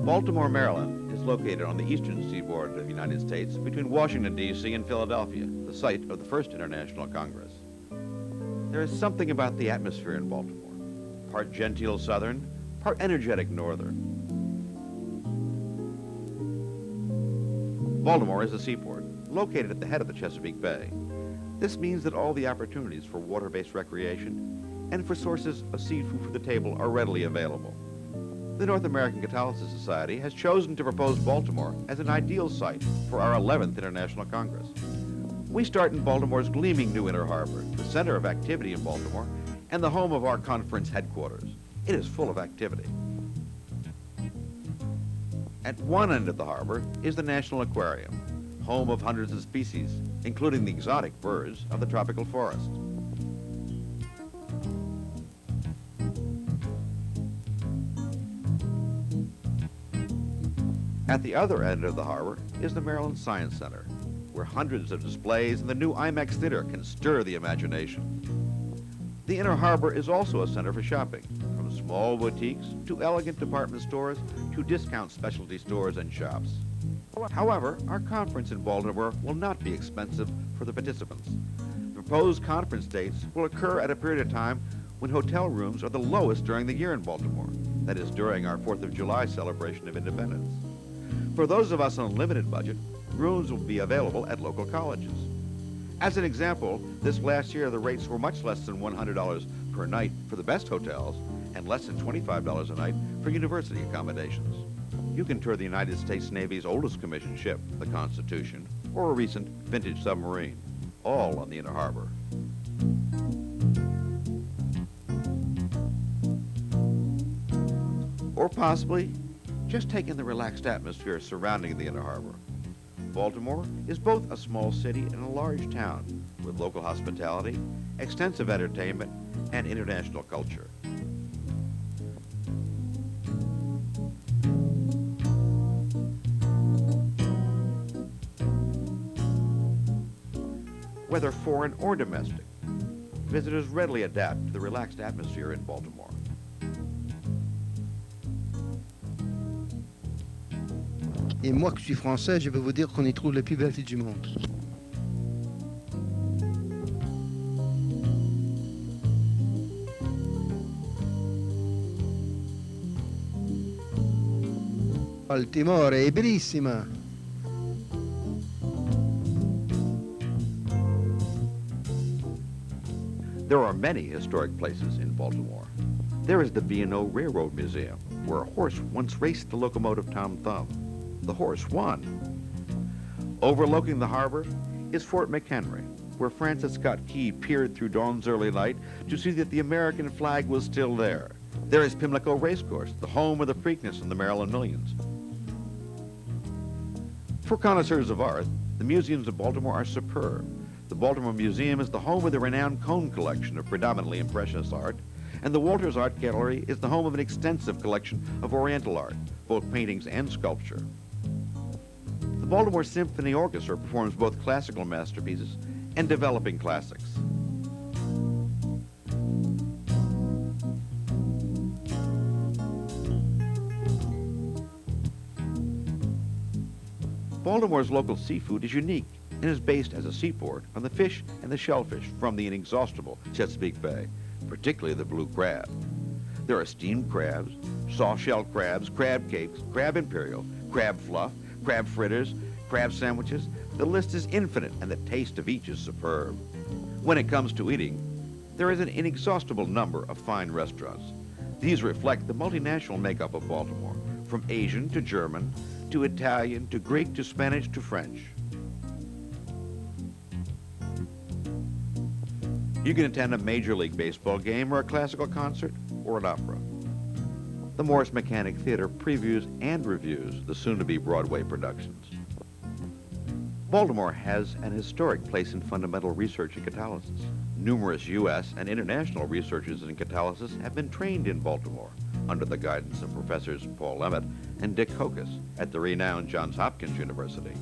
Baltimore, Maryland is located on the eastern seaboard of the United States between Washington, D.C. and Philadelphia, the site of the first International Congress. There is something about the atmosphere in Baltimore, part genteel southern, part energetic northern. Baltimore is a seaport, located at the head of the Chesapeake Bay. This means that all the opportunities for water-based recreation and for sources of seafood for the table are readily available. The North American Catalysis Society has chosen to propose Baltimore as an ideal site for our 11th International Congress. We start in Baltimore's gleaming new Inner Harbor, the center of activity in Baltimore, and the home of our conference headquarters. It is full of activity. At one end of the harbor is the National Aquarium, home of hundreds of species, including the exotic birds of the tropical forest. At the other end of the harbor is the Maryland Science Center, where hundreds of displays and the new IMAX theater can stir the imagination. The Inner Harbor is also a center for shopping, from small boutiques to elegant department stores to discount specialty stores and shops. However, our conference in Baltimore will not be expensive for the participants. The proposed conference dates will occur at a period of time when hotel rooms are the lowest during the year in Baltimore, that is, during our 4th of July celebration of independence. For those of us on a limited budget, rooms will be available at local colleges. As an example, this last year the rates were much less than $100 per night for the best hotels and less than $25 a night for university accommodations. You can tour the United States Navy's oldest commissioned ship, the Constitution, or a recent vintage submarine, all on the Inner Harbor. Or possibly, just take in the relaxed atmosphere surrounding the Inner Harbor. Baltimore is both a small city and a large town with local hospitality, extensive entertainment, and international culture. Whether foreign or domestic, visitors readily adapt to the relaxed atmosphere in Baltimore. Et moi qui suis français, je peux vous dire qu'on y trouve les plus belles filles du monde. Baltimore è bellissima. There are many historic places in Baltimore. There is the B&O Railroad Museum, where a horse once raced the locomotive Tom Thumb. The horse won. Overlooking the harbor is Fort McHenry, where Francis Scott Key peered through dawn's early light to see that the American flag was still there. There is Pimlico Racecourse, the home of the Preakness and the Maryland Millions. For connoisseurs of art, the museums of Baltimore are superb. The Baltimore Museum is the home of the renowned Cone collection of predominantly Impressionist art, and the Walters Art Gallery is the home of an extensive collection of Oriental art, both paintings and sculpture. The Baltimore Symphony Orchestra performs both classical masterpieces and developing classics. Baltimore's local seafood is unique and is based as a seaport on the fish and the shellfish from the inexhaustible Chesapeake Bay, particularly the blue crab. There are steamed crabs, soft-shell crabs, crab cakes, crab imperial, crab fluff, crab fritters, crab sandwiches. The list is infinite and the taste of each is superb. When it comes to eating, there is an inexhaustible number of fine restaurants. These reflect the multinational makeup of Baltimore, from Asian to German, to Italian, to Greek, to Spanish, to French. You can attend a Major League Baseball game or a classical concert or an opera. The Morris Mechanic Theater previews and reviews the soon-to-be Broadway productions. Baltimore has an historic place in fundamental research in catalysis. Numerous U.S. and international researchers in catalysis have been trained in Baltimore under the guidance of Professors Paul Emmett and Dick Hocus at the renowned Johns Hopkins University.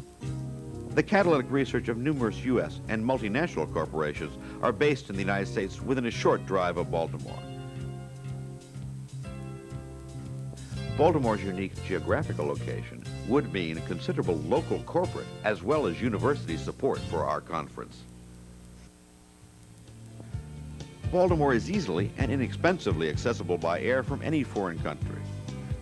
The catalytic research of numerous U.S. and multinational corporations are based in the United States within a short drive of Baltimore. Baltimore's unique geographical location would mean considerable local corporate as well as university support for our conference. Baltimore is easily and inexpensively accessible by air from any foreign country.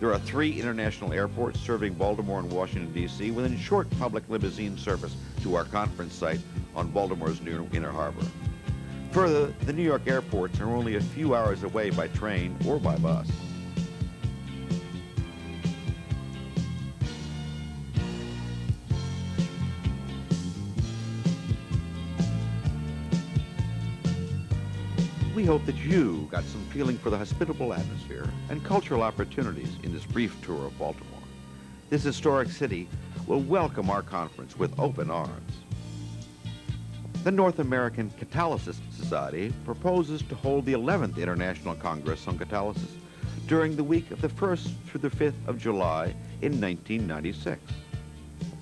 There are 3 international airports serving Baltimore and Washington, D.C. within short public limousine service to our conference site on Baltimore's new Inner Harbor. Further, the New York airports are only a few hours away by train or by bus. We hope that you got some feeling for the hospitable atmosphere and cultural opportunities in this brief tour of Baltimore. This historic city will welcome our conference with open arms. The North American Catalysis Society proposes to hold the 11th International Congress on Catalysis during the week of the 1st through the 5th of July in 1996.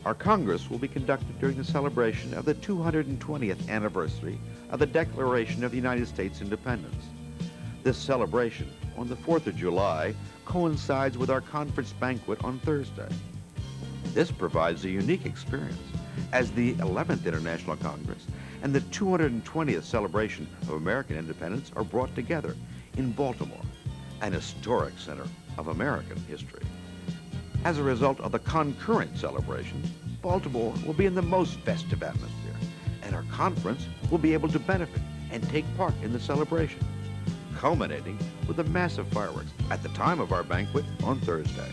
Our Congress will be conducted during the celebration of the 220th anniversary of the Declaration of the United States Independence. This celebration on the 4th of July coincides with our conference banquet on Thursday. This provides a unique experience as the 11th International Congress and the 220th celebration of American independence are brought together in Baltimore, an historic center of American history. As a result of the concurrent celebrations, Baltimore will be in the most festive atmosphere, and our conference will be able to benefit and take part in the celebration, culminating with the massive fireworks at the time of our banquet on Thursday.